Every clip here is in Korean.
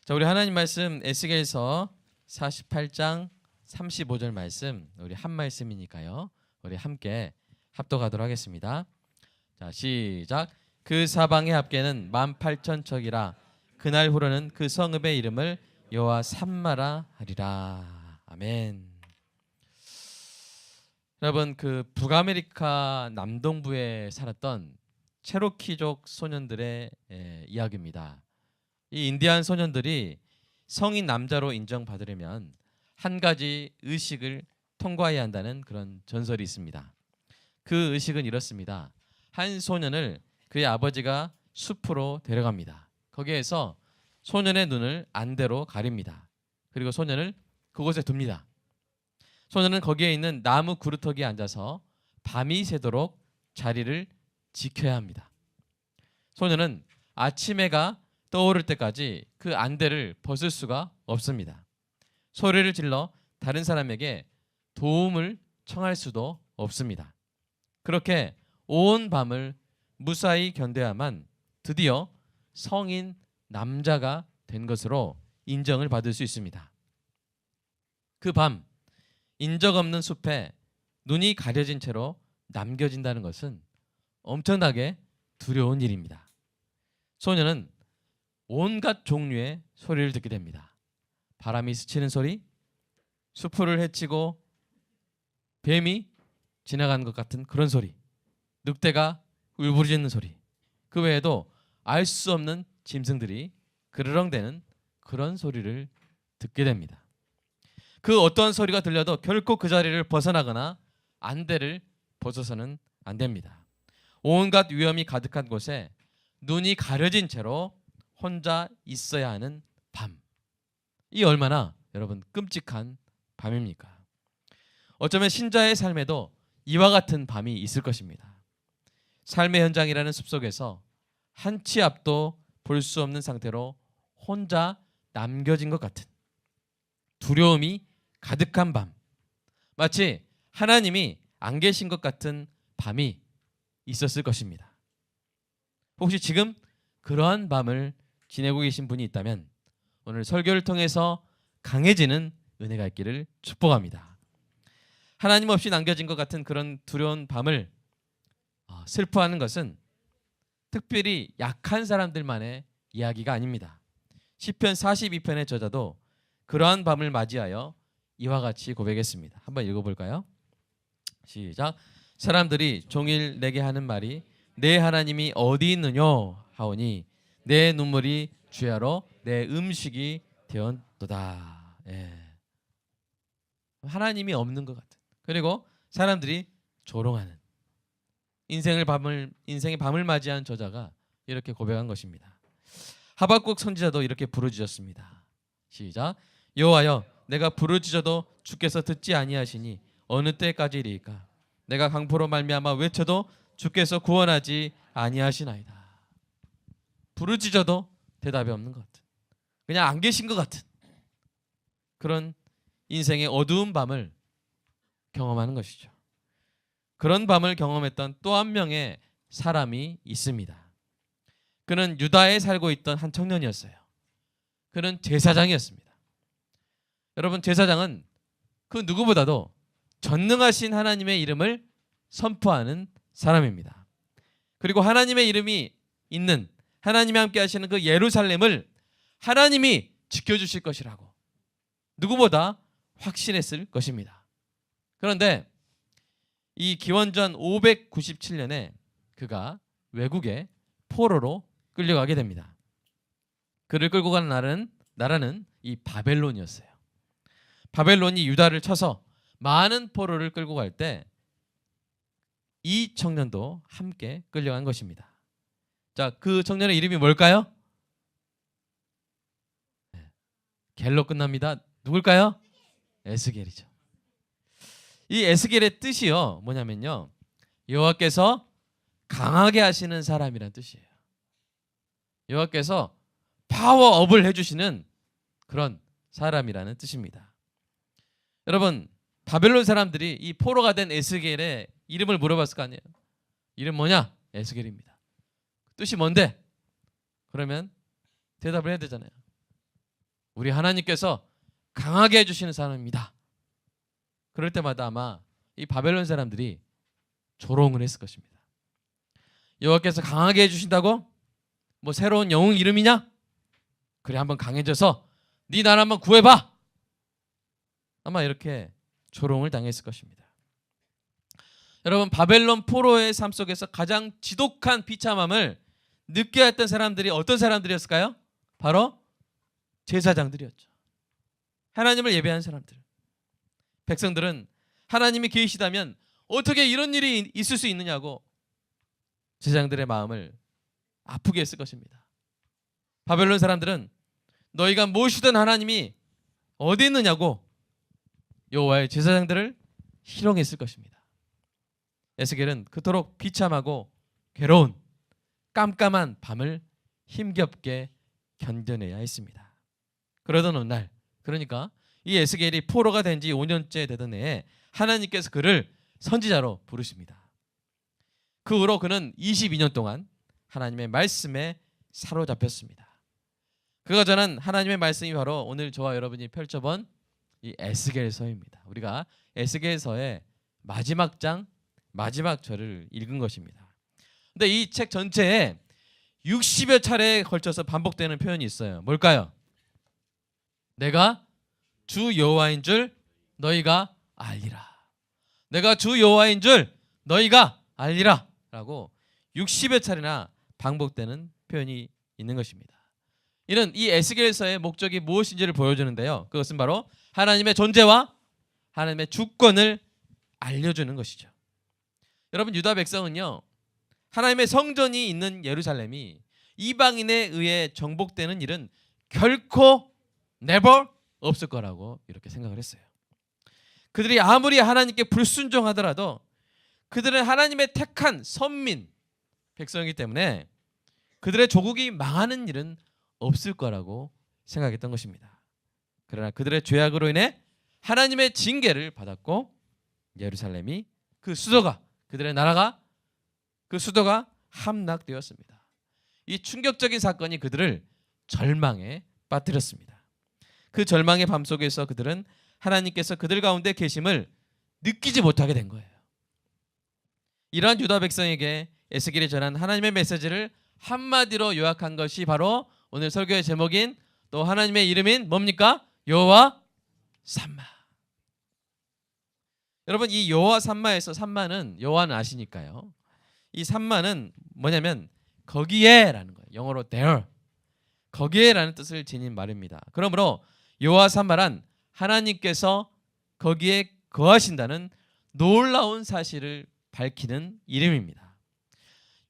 자, 우리 하나님 말씀 에스겔서 48장 35절 말씀, 우리 한 말씀이니까요. 우리 함께 합독하도록 하겠습니다. 자, 시작. 그 사방의 합계는 18,000척이라. 그날 후로는 그 성읍의 이름을 여호와 삼마라 하리라. 아멘. 여러분, 그 북아메리카 남동부에 살았던 체로키족 소년들의 이야기입니다. 이 인디안 소년들이 성인 남자로 인정받으려면 한 가지 의식을 통과해야 한다는 그런 전설이 있습니다. 그 의식은 이렇습니다. 한 소년을 그의 아버지가 숲으로 데려갑니다. 거기에서 소년의 눈을 안대로 가립니다. 그리고 소년을 그곳에 둡니다. 소년은 거기에 있는 나무 구루터기에 앉아서 밤이 새도록 자리를 지켜야 합니다. 소년은 아침 해가 떠오를 때까지 그 안대를 벗을 수가 없습니다. 소리를 질러 다른 사람에게 도움을 청할 수도 없습니다. 그렇게 온 밤을 무사히 견뎌야만 드디어 성인 남자가 된 것으로 인정을 받을 수 있습니다. 그 밤 인적 없는 숲에 눈이 가려진 채로 남겨진다는 것은 엄청나게 두려운 일입니다. 소년은 온갖 종류의 소리를 듣게 됩니다. 바람이 스치는 소리, 수풀을 헤치고 뱀이 지나가는 것 같은 그런 소리, 늑대가 울부짖는 소리, 그 외에도 알 수 없는 짐승들이 그르렁대는 그런 소리를 듣게 됩니다. 그 어떤 소리가 들려도 결코 그 자리를 벗어나거나 안대를 벗어서는 안 됩니다. 온갖 위험이 가득한 곳에 눈이 가려진 채로 혼자 있어야 하는 밤. 이 얼마나 여러분 끔찍한 밤입니까? 어쩌면 신자의 삶에도 이와 같은 밤이 있을 것입니다. 삶의 현장이라는 숲속에서 한 치 앞도 볼 수 없는 상태로 혼자 남겨진 것 같은 두려움이 가득한 밤, 마치 하나님이 안 계신 것 같은 밤이 있었을 것입니다. 혹시 지금 그러한 밤을 지내고 계신 분이 있다면 오늘 설교를 통해서 강해지는 은혜가 있기를 축복합니다. 하나님 없이 남겨진 것 같은 그런 두려운 밤을 슬퍼하는 것은 특별히 약한 사람들만의 이야기가 아닙니다. 시편 42편의 저자도 그러한 밤을 맞이하여 이와 같이 고백했습니다. 한번 읽어볼까요? 시작. 사람들이 종일 내게 하는 말이 내 하나님이 어디 있느냐 하오니 내 눈물이 주야로 내 음식이 되었도다. 하나님이 없는 것 같은, 그리고 사람들이 조롱하는 인생의 밤을 맞이한 저자가 이렇게 고백한 것입니다. 하박국 선지자도 이렇게 부르짖었습니다. 시작. 여호와여, 내가 부르짖어도 주께서 듣지 아니하시니 어느 때까지리이까? 내가 강포로 말미암아 외쳐도 주께서 구원하지 아니하시나이다. 부르짖어도 대답이 없는 것 같은, 그냥 안 계신 것 같은 그런 인생의 어두운 밤을 경험하는 것이죠. 그런 밤을 경험했던 또 한 명의 사람이 있습니다. 그는 유다에 살고 있던 한 청년이었어요. 그는 제사장이었습니다. 여러분, 제사장은 그 누구보다도 전능하신 하나님의 이름을 선포하는 사람입니다. 그리고 하나님의 이름이 있는, 하나님이 함께 하시는 그 예루살렘을 하나님이 지켜주실 것이라고 누구보다 확신했을 것입니다. 그런데 이 기원전 597년에 그가 외국에 포로로 끌려가게 됩니다. 그를 끌고 가는 나라는 이 바벨론이었어요. 바벨론이 유다를 쳐서 많은 포로를 끌고 갈 때 이 청년도 함께 끌려간 것입니다. 자, 그 청년의 이름이 뭘까요? 겔로 끝납니다. 누굴까요? 에스겔이죠. 이 에스겔의 뜻이요, 뭐냐면요, 여호와께서 강하게 하시는 사람이란 뜻이에요. 여호와께서 파워업을 해주시는 그런 사람이라는 뜻입니다. 여러분, 바벨론 사람들이 이 포로가 된 에스겔의 이름을 물어봤을 거 아니에요. 이름 뭐냐? 에스겔입니다. 뜻이 뭔데? 그러면 대답을 해야 되잖아요. 우리 하나님께서 강하게 해주시는 사람입니다. 그럴 때마다 아마 이 바벨론 사람들이 조롱을 했을 것입니다. 여호와께서 강하게 해주신다고? 뭐 새로운 영웅 이름이냐? 그래, 한번 강해져서 네 나라 한번 구해봐. 아마 이렇게 조롱을 당했을 것입니다. 여러분, 바벨론 포로의 삶 속에서 가장 지독한 비참함을 느껴야 했던 사람들이 어떤 사람들이었을까요? 바로 제사장들이었죠. 하나님을 예배하는 사람들. 백성들은 하나님이 계시다면 어떻게 이런 일이 있을 수 있느냐고 제사장들의 마음을 아프게 했을 것입니다. 바벨론 사람들은 너희가 모시던 하나님이 어디 있느냐고 여호와의 제사장들을 희롱했을 것입니다. 에스겔은 그토록 비참하고 괴로운 깜깜한 밤을 힘겹게 견뎌내야 했습니다. 그러던 어느 날, 그러니까 이 에스겔이 포로가 된 지 5년째 되던 해에 하나님께서 그를 선지자로 부르십니다. 그 후로 그는 22년 동안 하나님의 말씀에 사로잡혔습니다. 그가 전한 하나님의 말씀이 바로 오늘 저와 여러분이 펼쳐본 이 에스겔서입니다. 우리가 에스겔서의 마지막 장, 마지막 절을 읽은 것입니다. 근데 이 책 전체에 60여 차례에 걸쳐서 반복되는 표현이 있어요. 뭘까요? 내가 주 여호와인 줄 너희가 알리라. 내가 주 여호와인 줄 너희가 알리라 라고 60여 차례나 반복되는 표현이 있는 것입니다. 이는 이 에스겔서의 목적이 무엇인지를 보여주는데요. 그것은 바로 하나님의 존재와 하나님의 주권을 알려주는 것이죠. 여러분, 유다 백성은요, 하나님의 성전이 있는 예루살렘이 이방인에 의해 정복되는 일은 결코 never 없을 거라고 이렇게 생각을 했어요. 그들이 아무리 하나님께 불순종하더라도 그들은 하나님의 택한 선민 백성이기 때문에 그들의 조국이 망하는 일은 없을 거라고 생각했던 것입니다. 그러나 그들의 죄악으로 인해 하나님의 징계를 받았고 예루살렘이 그 수도가, 그들의 나라가, 그 수도가 함락되었습니다. 이 충격적인 사건이 그들을 절망에 빠뜨렸습니다. 그 절망의 밤 속에서 그들은 하나님께서 그들 가운데 계심을 느끼지 못하게 된 거예요. 이러한 유다 백성에게 에스겔이 전한 하나님의 메시지를 한마디로 요약한 것이 바로 오늘 설교의 제목인 또 하나님의 이름인 뭡니까? 여호와 삼마. 여러분, 이 여호와 삼마에서 삼마는 여호와는 아시니까요. 이 삼마는 뭐냐면 거기에라는 거예요. 영어로 there. 거기에라는 뜻을 지닌 말입니다. 그러므로 여호와 삼마란 하나님께서 거기에 거하신다는 놀라운 사실을 밝히는 이름입니다.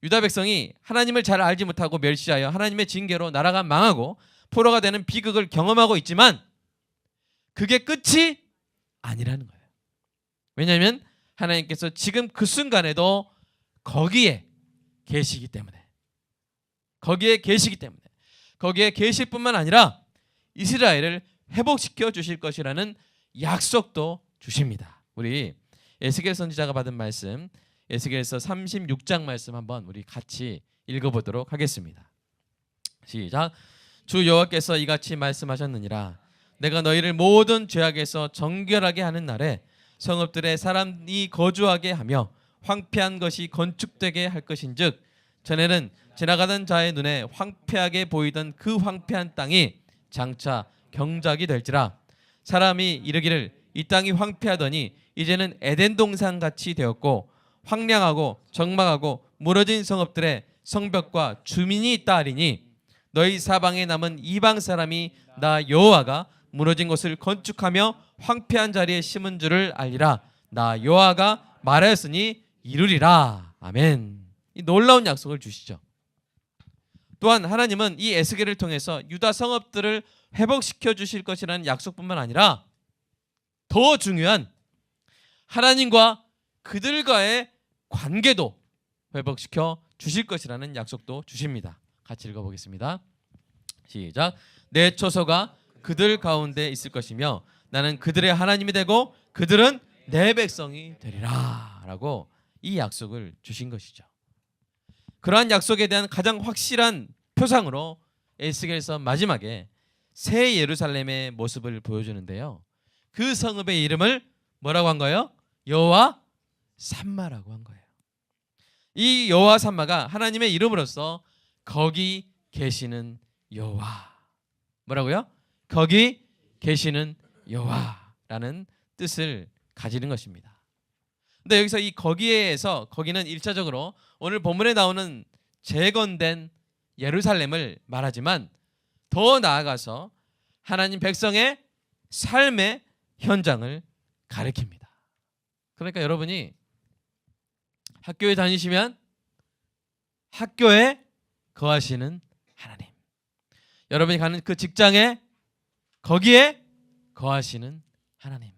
유다 백성이 하나님을 잘 알지 못하고 멸시하여 하나님의 징계로 나라가 망하고 포로가 되는 비극을 경험하고 있지만 그게 끝이 아니라는 거예요. 왜냐하면 하나님께서 지금 그 순간에도 거기에 계시기 때문에, 거기에 계실 뿐만 아니라 이스라엘을 회복시켜 주실 것이라는 약속도 주십니다. 우리 에스겔 선지자가 받은 말씀, 에스겔서 36장 말씀 한번 우리 같이 읽어보도록 하겠습니다. 시작. 주 여호와께서 이같이 말씀하셨느니라. 내가 너희를 모든 죄악에서 정결하게 하는 날에 성읍들에 사람이 거주하게 하며 황폐한 것이 건축되게 할 것인즉 전에는 지나가던 자의 눈에 황폐하게 보이던 그 황폐한 땅이 장차 경작이 될지라. 사람이 이르기를 이 땅이 황폐하더니 이제는 에덴 동산 같이 되었고 황량하고 적막하고 무너진 성읍들의 성벽과 주민이 있다 하리니 너희 사방에 남은 이방 사람이 나 여호와가 무너진 곳을 건축하며 황폐한 자리에 심은 줄을 알리라. 나 여호와가 말하였으니 이루리라. 아멘. 이 놀라운 약속을 주시죠. 또한 하나님은 이 에스겔을 통해서 유다 성읍들을 회복시켜 주실 것이라는 약속뿐만 아니라 더 중요한 하나님과 그들과의 관계도 회복시켜 주실 것이라는 약속도 주십니다. 같이 읽어보겠습니다. 시작. 내 초소가 그들 가운데 있을 것이며 나는 그들의 하나님이 되고 그들은 내 백성이 되리라 라고 이 약속을 주신 것이죠. 그러한 약속에 대한 가장 확실한 표상으로 에스겔서 마지막에 새 예루살렘의 모습을 보여주는데요. 그 성읍의 이름을 뭐라고 한 거예요? 여호와 삼마라고 한 거예요. 이 여호와 삼마가 하나님의 이름으로서 거기 계시는 여호와, 뭐라고요? 거기 계시는 여호와라는 뜻을 가지는 것입니다. 근데 여기서 이 거기에서 거기는 1차적으로 오늘 본문에 나오는 재건된 예루살렘을 말하지만 더 나아가서 하나님 백성의 삶의 현장을 가리킵니다. 그러니까 여러분이 학교에 다니시면 학교에 거하시는 하나님, 여러분이 가는 그 직장에 거기에 거하시는 하나님,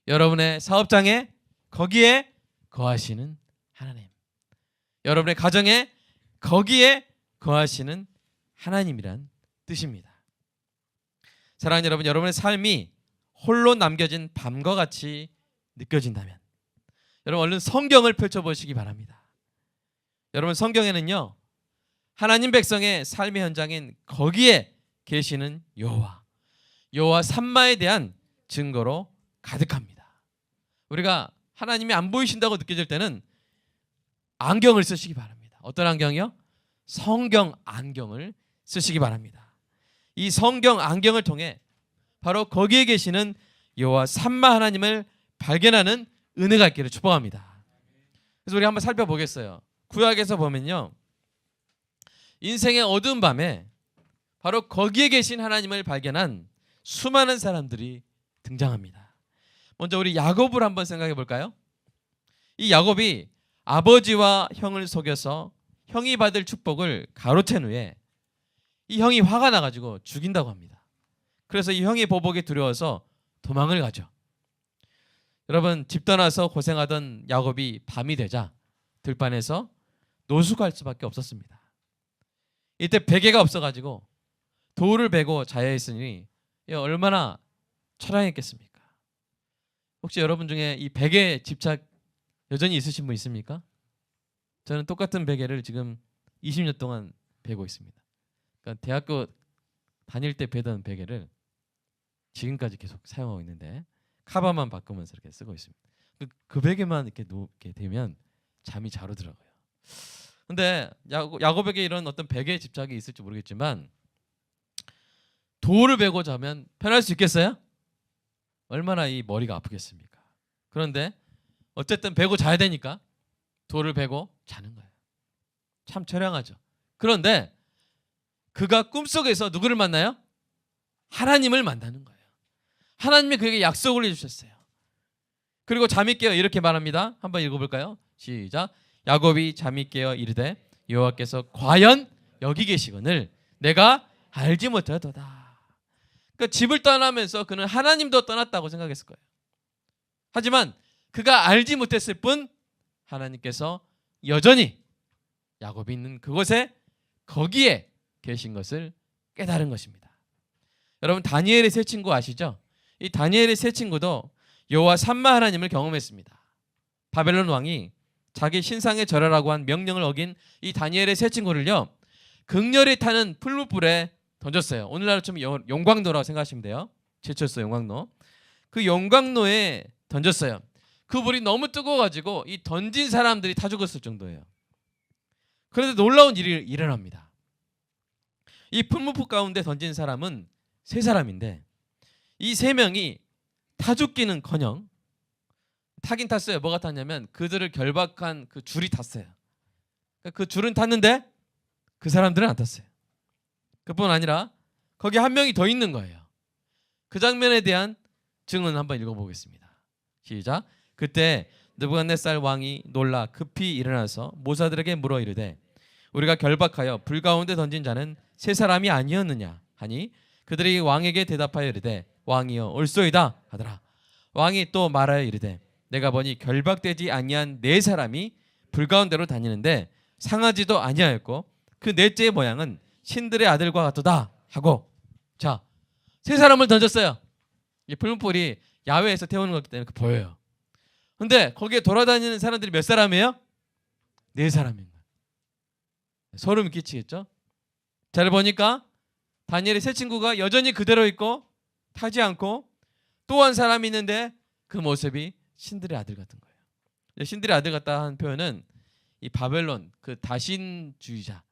여러분의 사업장에 거기에 거하시는 하나님, 여러분의 가정에 거기에 거하시는 하나님이란 뜻입니다. 사랑하는 여러분, 여러분의 삶이 홀로 남겨진 밤과 같이 느껴진다면 여러분 얼른 성경을 펼쳐보시기 바랍니다. 여러분 성경에는요, 하나님 백성의 삶의 현장인 거기에 계시는 여호와 삼마에 대한 증거로 가득합니다. 우리가 하나님이 안 보이신다고 느껴질 때는 안경을 쓰시기 바랍니다. 어떤 안경이요? 성경 안경을 쓰시기 바랍니다. 이 성경 안경을 통해 바로 거기에 계시는 여호와 삼마 하나님을 발견하는 은혜가 있기를 축복합니다. 그래서 우리 한번 살펴보겠어요. 구약에서 보면요, 인생의 어두운 밤에 바로 거기에 계신 하나님을 발견한 수많은 사람들이 등장합니다. 먼저 우리 야곱을 한번 생각해 볼까요? 이 야곱이 아버지와 형을 속여서 형이 받을 축복을 가로챈 후에 이 형이 화가 나가지고 죽인다고 합니다. 그래서 이 형의 보복이 두려워서 도망을 가죠. 여러분, 집 떠나서 고생하던 야곱이 밤이 되자 들판에서 노숙할 수밖에 없었습니다. 이때 베개가 없어가지고 돌을 베고 자야 했으니 얼마나 처량했겠습니까? 혹시 여러분 중에 이 베개 집착 여전히 있으신 분 있습니까? 저는 똑같은 베개를 지금 20년 동안 베고 있습니다. 그러니까 대학교 다닐 때 베던 베개를 지금까지 계속 사용하고 있는데 카바만 바꾸면서 이렇게 쓰고 있습니다. 그 베개만 이렇게 놓게 되면 잠이 잘 오더라고요. 근데 야곱에게 이런 어떤 베개 집착이 있을지 모르겠지만 돌을 베고 자면 편할 수 있겠어요? 얼마나 이 머리가 아프겠습니까? 그런데 어쨌든 베고 자야 되니까 돌을 베고 자는 거예요. 참 처량하죠. 그런데 그가 꿈속에서 누구를 만나요? 하나님을 만나는 거예요. 하나님이 그에게 약속을 해주셨어요. 그리고 잠이 깨어 이렇게 말합니다. 한번 읽어볼까요? 시작. 야곱이 잠이 깨어 이르되 여호와께서 과연 여기 계시거늘 내가 알지 못하도다. 그러니까 집을 떠나면서 그는 하나님도 떠났다고 생각했을 거예요. 하지만 그가 알지 못했을 뿐 하나님께서 여전히 야곱이 있는 그곳에 거기에 계신 것을 깨달은 것입니다. 여러분, 다니엘의 세 친구 아시죠? 이 다니엘의 세 친구도 여호와 삼마 하나님을 경험했습니다. 바벨론 왕이 자기 신상에 절하라고 한 명령을 어긴 이 다니엘의 세 친구를요, 극렬히 타는 풀무불에 던졌어요. 오늘날로 치면 용광로라고 생각하시면 돼요. 제철소 용광로. 그 용광로에 던졌어요. 그 불이 너무 뜨거워가지고 이 던진 사람들이 타 죽었을 정도예요. 그런데 놀라운 일이 일어납니다. 이 풀무불 가운데 던진 사람은 세 사람인데 이 세 명이 타 죽기는커녕 타긴 탔어요. 뭐가 탔냐면 그들을 결박한 그 줄이 탔어요. 그 줄은 탔는데 그 사람들은 안 탔어요. 그뿐 아니라 거기 한 명이 더 있는 거예요. 그 장면에 대한 증언 한번 읽어보겠습니다. 시작. 그때 느부갓네살 왕이 놀라 급히 일어나서 모사들에게 물어 이르되 우리가 결박하여 불 가운데 던진 자는 세 사람이 아니었느냐 하니 그들이 왕에게 대답하여 이르되 왕이여 옳소이다 하더라. 왕이 또 말하여 이르되 내가 보니 결박되지 아니한 네 사람이 불 가운데로 다니는데 상하지도 아니하였고 그 넷째의 모양은 신들의 아들과 같도다 하고, 자, 세 사람을 던졌어요. 이 풀무불이 야외에서 태우는 거기 때문에 보여요. 근데 거기에 돌아다니는 사람들이 몇 사람이에요? 네 사람인 거예요. 소름 끼치겠죠? 잘 보니까 다니엘의 세 친구가 여전히 그대로 있고 타지 않고 또 한 사람이 있는데 그 모습이 신들의 아들 같은 거예요. 신들의 아들 같다 하는 표현은 이 바벨론 그 다신주의자,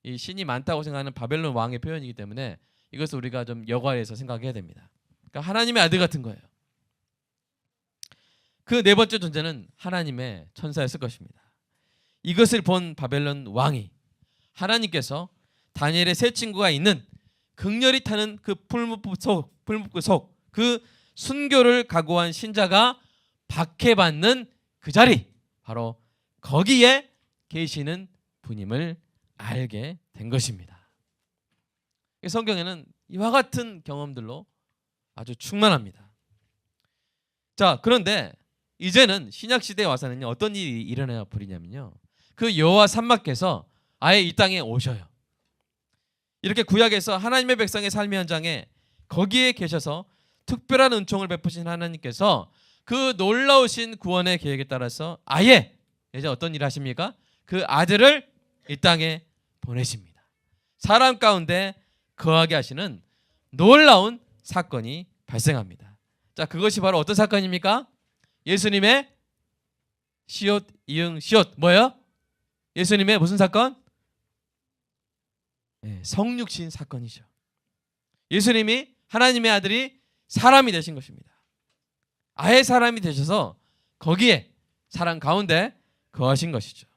이 신이 많다고 생각하는 바벨론 왕의 표현이기 때문에 이것을 우리가 좀 여과해서 생각해야 됩니다. 그러니까 하나님의 아들 같은 거예요. 그 네 번째 존재는 하나님의 천사였을 것입니다. 이것을 본 바벨론 왕이 하나님께서 다니엘의 세 친구가 있는 극렬히 타는 그 풀무불 속 그 순교를 각오한 신자가 박해받는 그 자리, 바로 거기에 계시는 분임을 알게 된 것입니다. 성경에는 이와 같은 경험들로 아주 충만합니다. 자, 그런데 이제는 신약 시대에 와서는 어떤 일이 일어나 버리냐면요, 그 여호와 삼마께서 아예 이 땅에 오셔요. 이렇게 구약에서 하나님의 백성의 삶의 현장에 거기에 계셔서 특별한 은총을 베푸신 하나님께서 그 놀라우신 구원의 계획에 따라서 아예 이제 어떤 일을 하십니까? 그 아들을 이 땅에 보내십니다. 사람 가운데 거하게 하시는 놀라운 사건이 발생합니다. 자, 그것이 바로 어떤 사건입니까? 예수님의 시옷 이응 시옷 뭐예요? 예수님의 무슨 사건? 네, 성육신 사건이죠. 예수님이 하나님의 아들이 사람이 되신 것입니다. 아예 사람이 되셔서 거기에 사람 가운데 거하신 것이죠.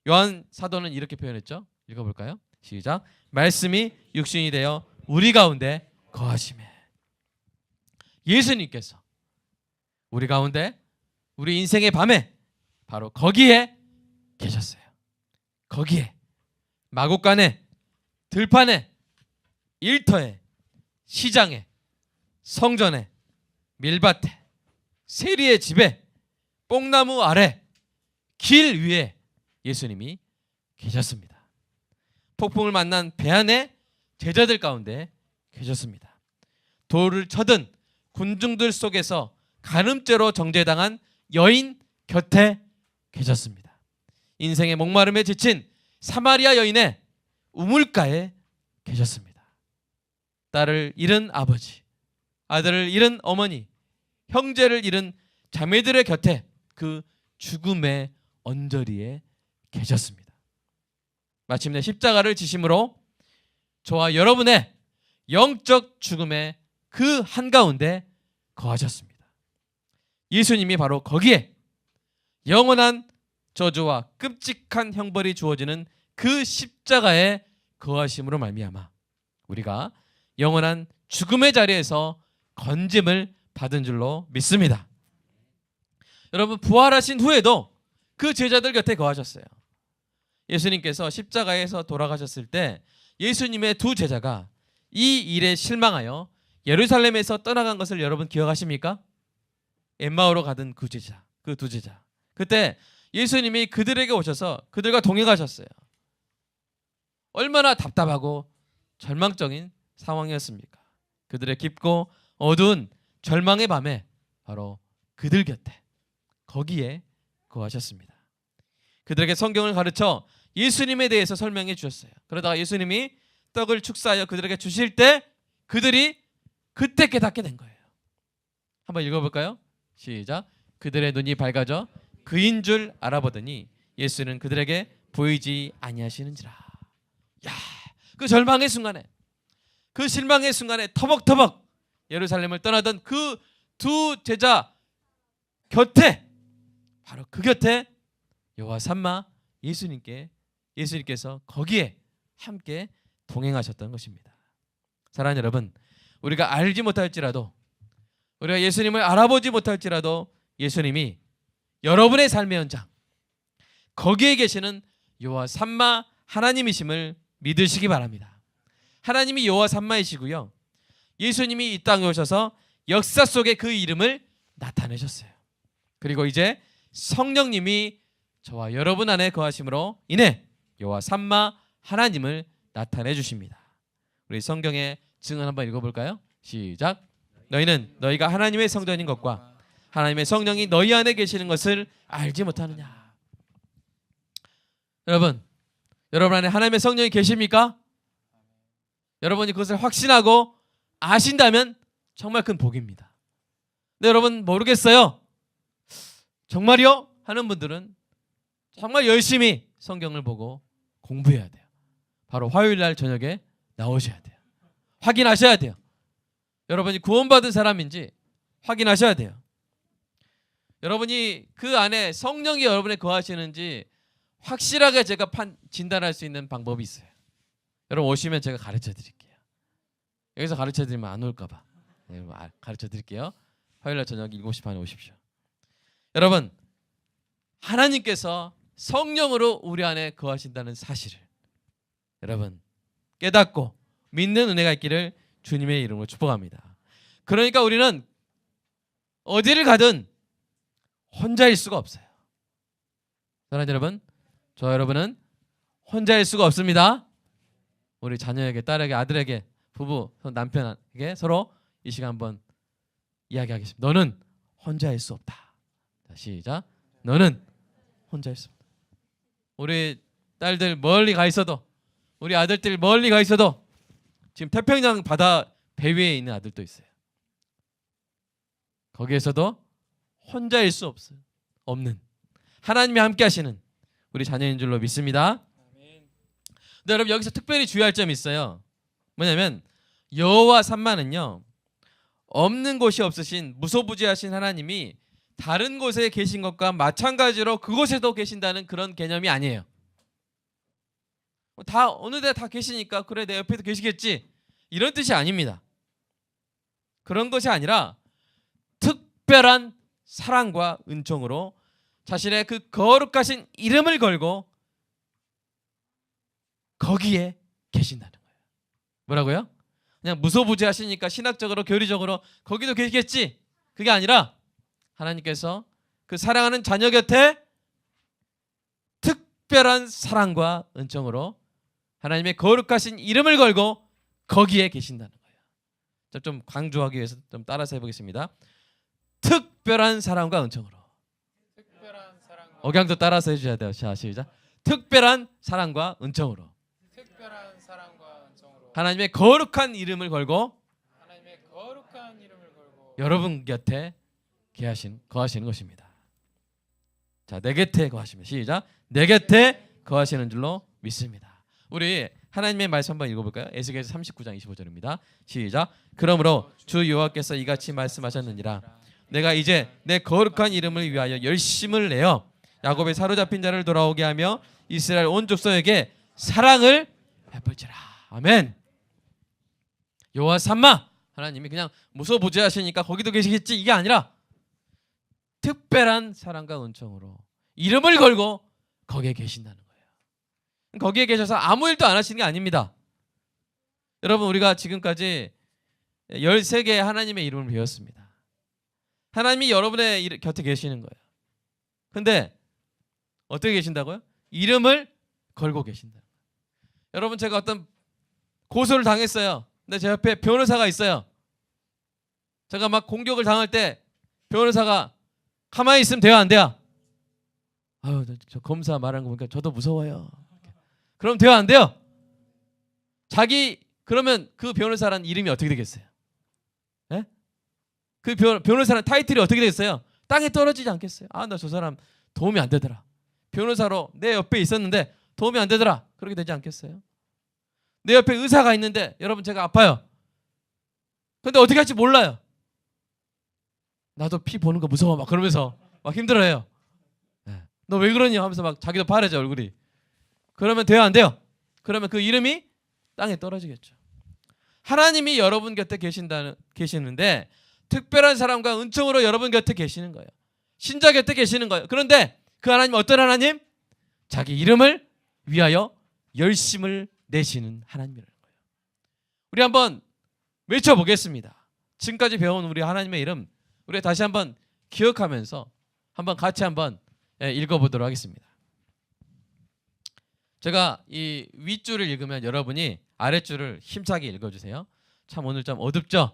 요한 사도는 이렇게 표현했죠. 읽어볼까요? 시작. 말씀이 육신이 되어 우리 가운데 거하시매. 예수님께서 우리 가운데 우리 인생의 밤에 바로 거기에 계셨어요. 거기에 마곡간에 들판에 일터에 시장에 성전에 밀밭에 세리의 집에 뽕나무 아래 길 위에 예수님이 계셨습니다. 폭풍을 만난 배 안에 제자들 가운데 계셨습니다. 돌을 쳐든 군중들 속에서 간음죄로 정죄당한 여인 곁에 계셨습니다. 인생의 목마름에 지친 사마리아 여인의 우물가에 계셨습니다. 딸을 잃은 아버지, 아들을 잃은 어머니, 형제를 잃은 자매들의 곁에 그 죽음의 언저리에 계셨습니다. 마침내 십자가를 지심으로 저와 여러분의 영적 죽음의 그 한가운데 거하셨습니다. 예수님이 바로 거기에 영원한 저주와 끔찍한 형벌이 주어지는 그 십자가에 거하심으로 말미암아 우리가 영원한 죽음의 자리에서 건짐을 받은 줄로 믿습니다. 여러분, 부활하신 후에도 그 제자들 곁에 거하셨어요. 예수님께서 십자가에서 돌아가셨을 때 예수님의 두 제자가 이 일에 실망하여 예루살렘에서 떠나간 것을 여러분 기억하십니까? 엠마오로 가던 그 제자, 그 두 제자. 그때 예수님이 그들에게 오셔서 그들과 동행하셨어요. 얼마나 답답하고 절망적인 상황이었습니까? 그들의 깊고 어두운 절망의 밤에 바로 그들 곁에 거기에 거하셨습니다. 그들에게 성경을 가르쳐 예수님에 대해서 설명해 주셨어요. 그러다가 예수님이 떡을 축사하여 그들에게 주실 때 그들이 그때 깨닫게 된 거예요. 한번 읽어볼까요? 시작. 그들의 눈이 밝아져 그인 줄 알아보더니 예수는 그들에게 보이지 아니하시는지라. 야, 그 절망의 순간에, 그 실망의 순간에 터벅터벅 예루살렘을 떠나던 그 두 제자 곁에, 바로 그 곁에 여호와 삼마 예수님께서 거기에 함께 동행하셨던 것입니다. 사랑하는 여러분, 우리가 알지 못할지라도, 우리가 예수님을 알아보지 못할지라도 예수님이 여러분의 삶의 현장, 거기에 계시는 여호와 삼마 하나님이심을 믿으시기 바랍니다. 하나님이 여호와 삼마이시고요, 예수님이 이 땅에 오셔서 역사 속에 그 이름을 나타내셨어요. 그리고 이제 성령님이 저와 여러분 안에 거하심으로 인해 여호와 삼마 하나님을 나타내 주십니다. 우리 성경의 증언 한번 읽어볼까요? 시작. 너희는 너희가 하나님의 성전인 것과 하나님의 성령이 너희 안에 계시는 것을 알지 못하느냐. 여러분 안에 하나님의 성령이 계십니까? 여러분이 그것을 확신하고 아신다면 정말 큰 복입니다. 근데 여러분 모르겠어요. 정말요? 하는 분들은 정말 열심히 성경을 보고 공부해야 돼요. 바로 화요일 날 저녁에 나오셔야 돼요. 확인하셔야 돼요. 여러분이 구원받은 사람인지 확인하셔야 돼요. 여러분이 그 안에 성령이 여러분에 거하시는지 확실하게 제가 진단할 수 있는 방법이 있어요. 여러분 오시면 제가 가르쳐 드릴게요. 여기서 가르쳐 드리면 안 올까 봐. 네, 가르쳐 드릴게요. 화요일 날 저녁 7시 반에 오십시오. 여러분 하나님께서 성령으로 우리 안에 거하신다는 사실을 여러분 깨닫고 믿는 은혜가 있기를 주님의 이름으로 축복합니다. 그러니까 우리는 어디를 가든 혼자일 수가 없어요. 사랑하는 여러분, 저 여러분은 혼자일 수가 없습니다. 우리 자녀에게, 딸에게, 아들에게, 부부, 남편에게 서로 이 시간 한번 이야기하겠습니다. 너는 혼자일 수 없다. 시작. 너는 혼자일 수 없다. 우리 딸들 멀리 가 있어도, 우리 아들들 멀리 가 있어도 지금 태평양 바다 배 위에 있는 아들도 있어요. 거기에서도 혼자일 수 없는 하나님이 함께 하시는 우리 자녀인 줄로 믿습니다. 근데 여러분 여기서 특별히 주의할 점이 있어요. 뭐냐면 여호와 삼마는요, 없는 곳이 없으신 무소부지하신 하나님이 다른 곳에 계신 것과 마찬가지로 그곳에도 계신다는 그런 개념이 아니에요. 다 어느 데 다 계시니까 그래 내 옆에도 계시겠지 이런 뜻이 아닙니다. 그런 것이 아니라 특별한 사랑과 은총으로 자신의 그 거룩하신 이름을 걸고 거기에 계신다는 거예요. 뭐라고요? 그냥 무소부지하시니까 신학적으로 교리적으로 거기도 계시겠지 그게 아니라 하나님께서 그 사랑하는 자녀 곁에 특별한 사랑과 은총으로 하나님의 거룩하신 이름을 걸고 거기에 계신다는 거예요. 좀 강조하기 위해서 좀 따라서 해보겠습니다. 특별한 사랑과 은총으로. 억양도 따라서 해주셔야 돼요. 자, 시작. 특별한 사랑과 은총으로. 하나님의 거룩한 이름을 걸고 여러분 곁에 거하시는 것입니다. 자, 내 곁에 거하시면 시작. 내 곁에 거하시는 줄로 믿습니다. 우리 하나님의 말씀 한번 읽어볼까요? 에스겔서 39장 25절입니다. 시작. 그러므로 주 여호와께서 이같이 말씀하셨느니라. 내가 이제 내 거룩한 이름을 위하여 열심을 내어 야곱의 사로잡힌 자를 돌아오게 하며 이스라엘 온 족속에게 사랑을 베풀지라. 아멘. 여호와 삼마 하나님이 그냥 무소부지하시니까 거기도 계시겠지 이게 아니라 특별한 사랑과 은총으로 이름을 걸고 거기에 계신다는 거예요. 거기에 계셔서 아무 일도 안 하시는 게 아닙니다. 여러분 우리가 지금까지 13개의 하나님의 이름을 배웠습니다. 하나님이 여러분의 곁에 계시는 거예요. 근데 어떻게 계신다고요? 이름을 걸고 계신다. 여러분 제가 어떤 고소를 당했어요. 근데 제 옆에 변호사가 있어요. 제가 막 공격을 당할 때 변호사가 가만히 있으면 돼요, 안 돼요? 아유, 저 검사 말하는 거 보니까 저도 무서워요. 그럼 돼요, 안 돼요? 그러면 그 변호사라는 이름이 어떻게 되겠어요? 예? 그 변호사라는 타이틀이 어떻게 되겠어요? 땅에 떨어지지 않겠어요? 아, 나 저 사람 도움이 안 되더라. 변호사로 내 옆에 있었는데 도움이 안 되더라. 그렇게 되지 않겠어요? 내 옆에 의사가 있는데 여러분 제가 아파요. 근데 어떻게 할지 몰라요. 나도 피 보는 거 무서워 막 그러면서 막 힘들어해요. 너 왜 그러니 하면서 막 자기도 파래져 얼굴이. 그러면 돼요, 안 돼요? 그러면 그 이름이 땅에 떨어지겠죠. 하나님이 여러분 곁에 계시는데 특별한 사랑과 은총으로 여러분 곁에 계시는 거예요. 신자 곁에 계시는 거예요. 그런데 그 하나님 어떤 하나님? 자기 이름을 위하여 열심을 내시는 하나님이라는 거예요. 우리 한번 외쳐보겠습니다. 지금까지 배운 우리 하나님의 이름 우리 다시 한번 기억하면서 한번 같이 한번 읽어보도록 하겠습니다. 제가 이 윗줄을 읽으면 여러분이 아랫줄을 힘차게 읽어주세요. 참 오늘 좀 어둡죠?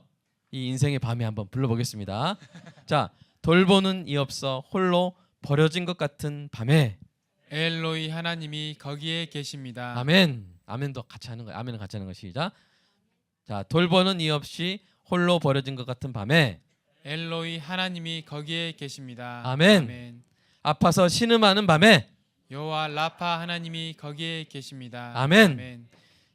이 인생의 밤에 한번 불러보겠습니다. 자, 돌보는 이 없어 홀로 버려진 것 같은 밤에 엘로이 하나님이 거기에 계십니다. 아멘. 아멘도 같이 하는 거예요. 아멘은 같이 하는 거 시작. 자, 돌보는 이 없이 홀로 버려진 것 같은 밤에 엘로이 하나님이 거기에 계십니다. 아멘. 아파서 신음하는 밤에 여호와 라파 하나님이 거기에 계십니다. 아멘.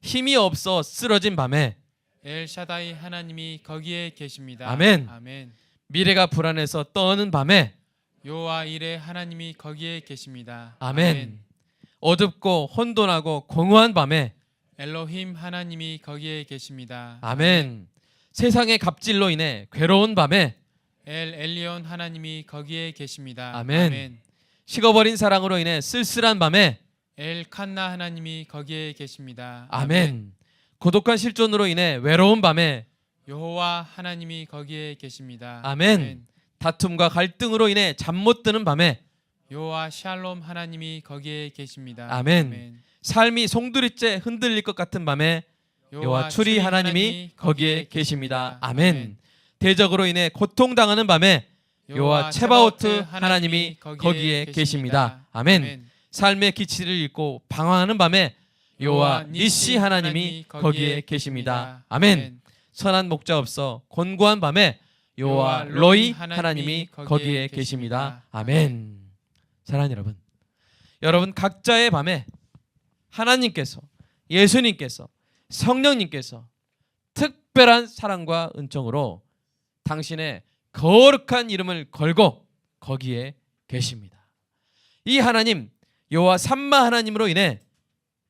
힘이 없어 쓰러진 밤에 엘샤다이 하나님이 거기에 계십니다. 아멘. 아멘. 미래가 불안해서 떠는 밤에 여호와 이레 하나님이 거기에 계십니다. 아멘. 어둡고 혼돈하고 공허한 밤에 엘로힘 하나님이 거기에 계십니다. 아멘. 세상의 갑질로 인해 괴로운 밤에 엘 엘리온 하나님이 거기에 계십니다. 아멘. 식어버린 사랑으로 인해 쓸쓸한 밤에 엘 칸나 하나님이 거기에 계십니다. 아멘. 고독한 실존으로 인해 외로운 밤에 여호와 하나님이 거기에 계십니다. 아멘. 다툼과 갈등으로 인해 잠 못 드는 밤에 여호와 샬롬 하나님이 거기에 계십니다. 아멘. 삶이 송두리째 흔들릴 것 같은 밤에 여호와 추리 하나님이 거기에 계십니다. 아멘. 대적으로 인해 고통당하는 밤에 여호와 체바오트 하나님이 거기에 계십니다. 아멘. 삶의 기치를 잃고 방황하는 밤에 여호와 니시 하나님이 거기에 계십니다. 아멘. 선한 목자 없어 곤고한 밤에 여호와 로이 하나님이 거기에 계십니다. 아멘. 사랑하는 여러분, 여러분 각자의 밤에 하나님께서, 예수님께서, 성령님께서 특별한 사랑과 은총으로 당신의 거룩한 이름을 걸고 거기에 계십니다. 이 하나님 여호와 삼마 하나님으로 인해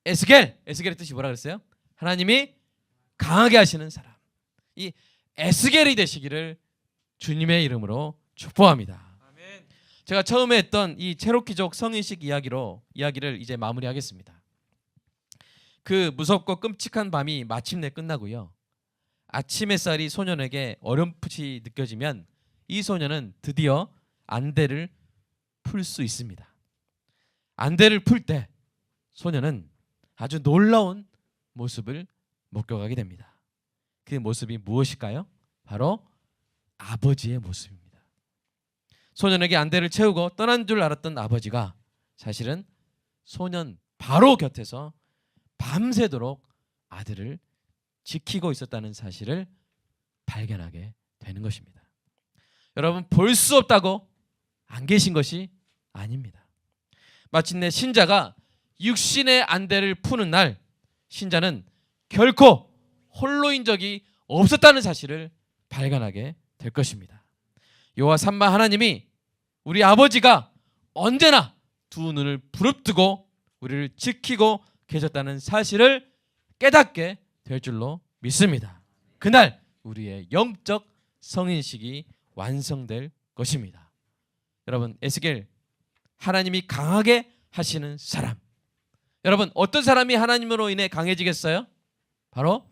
에스겔의 뜻이 뭐라 그랬어요? 하나님이 강하게 하시는 사람, 이 에스겔이 되시기를 주님의 이름으로 축복합니다. 제가 처음에 했던 이 체로키족 성인식 이야기를 이제 마무리하겠습니다. 그 무섭고 끔찍한 밤이 마침내 끝나고요. 아침 햇살이 소년에게 어렴풋이 느껴지면 이 소년은 드디어 안대를 풀 수 있습니다. 안대를 풀 때 소년은 아주 놀라운 모습을 목격하게 됩니다. 그 모습이 무엇일까요? 바로 아버지의 모습입니다. 소년에게 안대를 채우고 떠난 줄 알았던 아버지가 사실은 소년 바로 곁에서 밤새도록 아들을 지키고 있었다는 사실을 발견하게 되는 것입니다. 여러분, 볼 수 없다고 안 계신 것이 아닙니다. 마침내 신자가 육신의 안대를 푸는 날, 신자는 결코 홀로인 적이 없었다는 사실을 발견하게 될 것입니다. 여호와 삼마 하나님이 우리 아버지가 언제나 두 눈을 부릅뜨고 우리를 지키고 계셨다는 사실을 깨닫게 될 줄로 믿습니다. 그날 우리의 영적 성인식이 완성될 것입니다. 여러분, 에스겔, 하나님이 강하게 하시는 사람. 여러분, 어떤 사람이 하나님으로 인해 강해지겠어요? 바로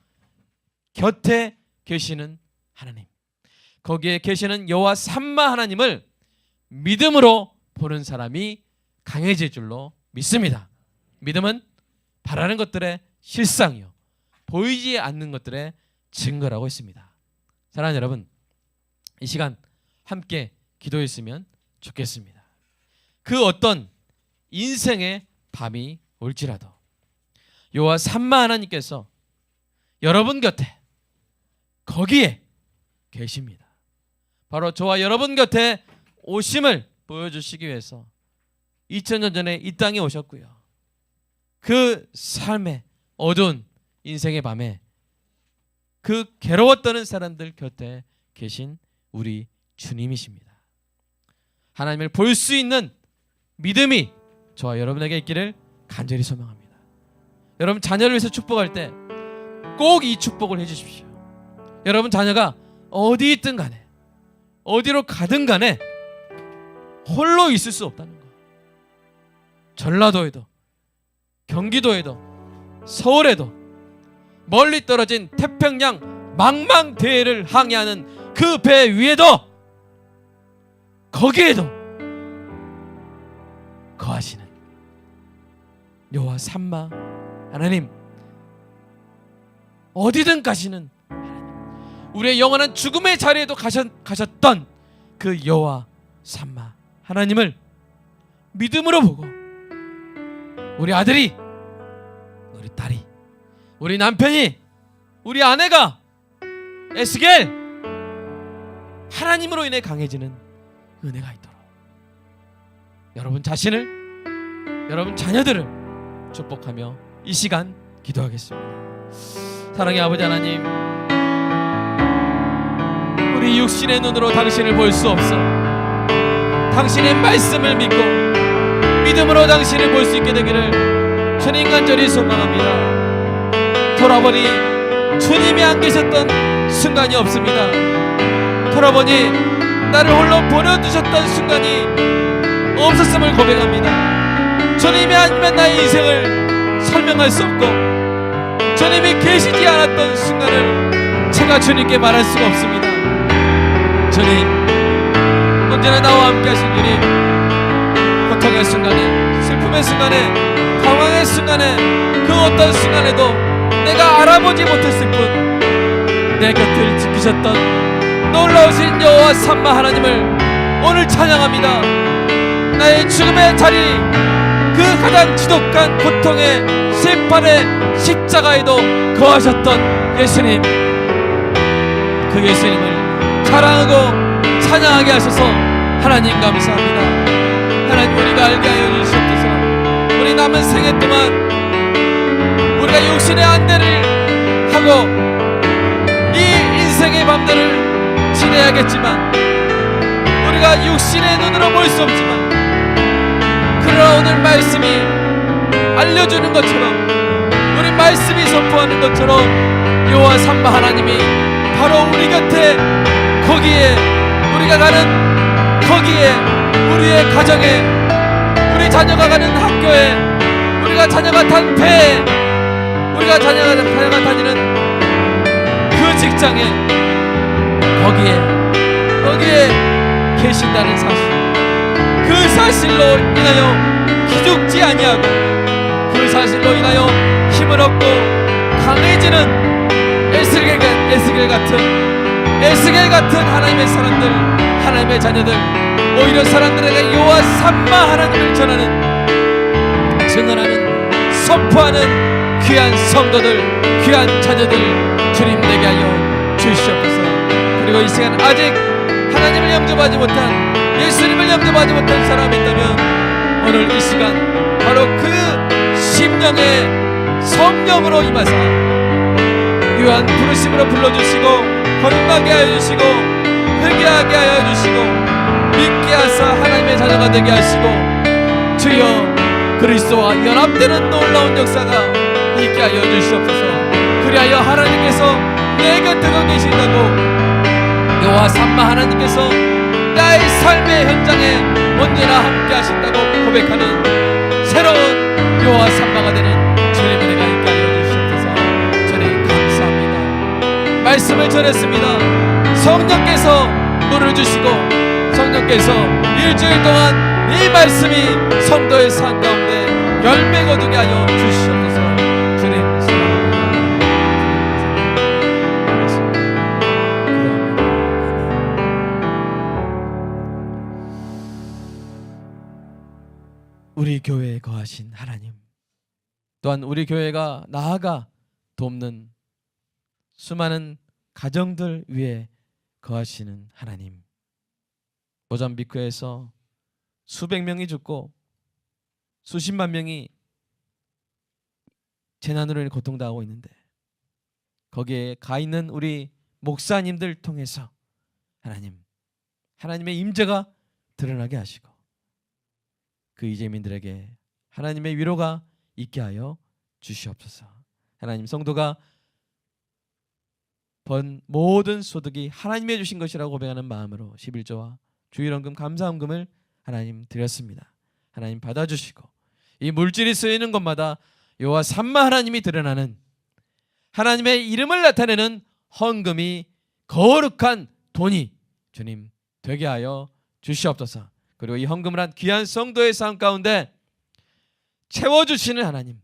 곁에 계시는 하나님, 거기에 계시는 여호와 삼마 하나님을 믿음으로 보는 사람이 강해질 줄로 믿습니다. 믿음은 바라는 것들의 실상이요, 보이지 않는 것들의 증거라고 했습니다. 사랑하는 여러분, 이 시간 함께 기도했으면 좋겠습니다. 그 어떤 인생의 밤이 올지라도 여호와 삼마 하나님께서 여러분 곁에 거기에 계십니다. 바로 저와 여러분 곁에 오심을 보여주시기 위해서 2000년 전에 이 땅에 오셨고요. 그 삶의 어두운 인생의 밤에 그 괴로웠던 사람들 곁에 계신 우리 주님이십니다. 하나님을 볼 수 있는 믿음이 저와 여러분에게 있기를 간절히 소망합니다. 여러분, 자녀를 위해서 축복할 때 꼭 이 축복을 해주십시오. 여러분 자녀가 어디 있든 간에 어디로 가든 간에 홀로 있을 수 없다는 거. 전라도에도 경기도에도 서울에도 멀리 떨어진 태평양 망망대해를 항해하는 그 배 위에도 거기에도 거하시는 여호와 삼마 하나님, 어디든 가시는 하나님, 우리의 영원한 죽음의 자리에도 가셨던 그 여호와 삼마 하나님을 믿음으로 보고 우리 아들이, 우리 딸이, 우리 남편이 우리 아내가 에스겔 하나님으로 인해 강해지는 은혜가 있도록 여러분 자신을, 여러분 자녀들을 축복하며 이 시간 기도하겠습니다. 사랑의 아버지 하나님, 우리 육신의 눈으로 당신을 볼 수 없어 당신의 말씀을 믿고 믿음으로 당신을 볼 수 있게 되기를 주님 간절히 소망합니다. 돌아보니 주님이 안 계셨던 순간이 없습니다. 돌아보니 나를 홀로 버려두셨던 순간이 없었음을 고백합니다. 주님이 아니면 나의 인생을 설명할 수 없고 주님이 계시지 않았던 순간을 제가 주님께 말할 수가 없습니다. 주님, 언제나 나와 함께 하신 주님, 고통의 순간에, 슬픔의 순간에, 당황의 순간에, 그 어떤 순간에도 내가 알아보지 못했을 뿐 내 곁을 지키셨던 놀라우신 여호와 삼마 하나님을 오늘 찬양합니다. 나의 죽음의 자리, 그 가장 지독한 고통의 심판의 십자가에도 거하셨던 예수님, 그 예수님을 자랑하고 찬양하게 하셔서 하나님 감사합니다. 하나님, 우리가 알게 하여 주시옵소서. 우리 남은 생애 동안 우리가 육신의 안대를 하고 이 인생의 밤들을 지내야겠지만 우리가 육신의 눈으로 볼 수 없지만 그러나 오늘 말씀이 알려주는 것처럼, 우리 말씀이 선포하는 것처럼 여호와 삼마 하나님이 바로 우리 곁에, 거기에 우리가 가는, 거기에 우리의 가정에, 우리 자녀가 가는 학교에, 우리가 자녀가 탄 배에, 우리가 자녀가 다니는 그 직장에, 거기에 계신다는 사실, 그 사실로 인하여 기죽지 아니하고 그 사실로 인하여 힘을 얻고 강해지는 에스겔 같은 하나님의 사람들, 하나님의 자녀들, 오히려 사람들에게 여호와 삼마 하나님을 전하는, 증언하는, 선포하는 귀한 성도들, 귀한 자녀들 주님 되게 하여 주시옵소서. 그리고 이 시간 아직 하나님을 영접하지 못한, 예수님을 영접하지 못한 사람이 있다면 오늘 이 시간 바로 그 심령의 성령으로 임하사 유한 부르심으로 불러주시고 거듭나게 하여 주시고 회개하게 하여 주시고 믿게 하사 하나님의 자녀가 되게 하시고 주여 그리스도와 연합되는 놀라운 역사가 있게 하여 주시옵소서. 그리하여 하나님께서 내 곁에 계신다고, 여호와 삼마 하나님께서 나의 삶의 현장에 언제나 함께 하신다고 고백하는 새로운 여호와 삼마가 되는 주님의 은혜가 있게 하여 주시옵소서. 주님 감사합니다. 말씀을 전했습니다. 성령께서 물을 주시고 성령께서 일주일 동안 이 말씀이 성도의 삶 가운데 열매 거두게 하여 주시옵소서. 주님 우리 교회에 거하신 하나님, 또한 우리 교회가 나아가 돕는 수많은 가정들 위에 거하시는 하나님, 모잠비크에서 수백 명이 죽고 수십만 명이 재난으로 인해 고통당하고 있는데 거기에 가 있는 우리 목사님들 통해서 하나님의 임재가 드러나게 하시고 그 이재민들에게 하나님의 위로가 있게 하여 주시옵소서. 하나님, 성도가 번 모든 소득이 하나님이 주신 것이라고 고백하는 마음으로 11조와 주일헌금 감사헌금을 하나님 드렸습니다. 하나님 받아주시고 이 물질이 쓰이는 곳마다 여호와 삼마 하나님이 드러나는, 하나님의 이름을 나타내는 헌금이, 거룩한 돈이 주님 되게 하여 주시옵소서. 그리고 이 헌금을 한 귀한 성도의 삶 가운데 채워주시는 하나님,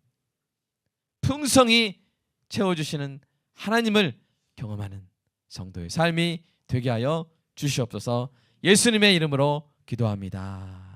풍성히 채워주시는 하나님을 경험하는 성도의 삶이 되게 하여 주시옵소서. 예수님의 이름으로 기도합니다.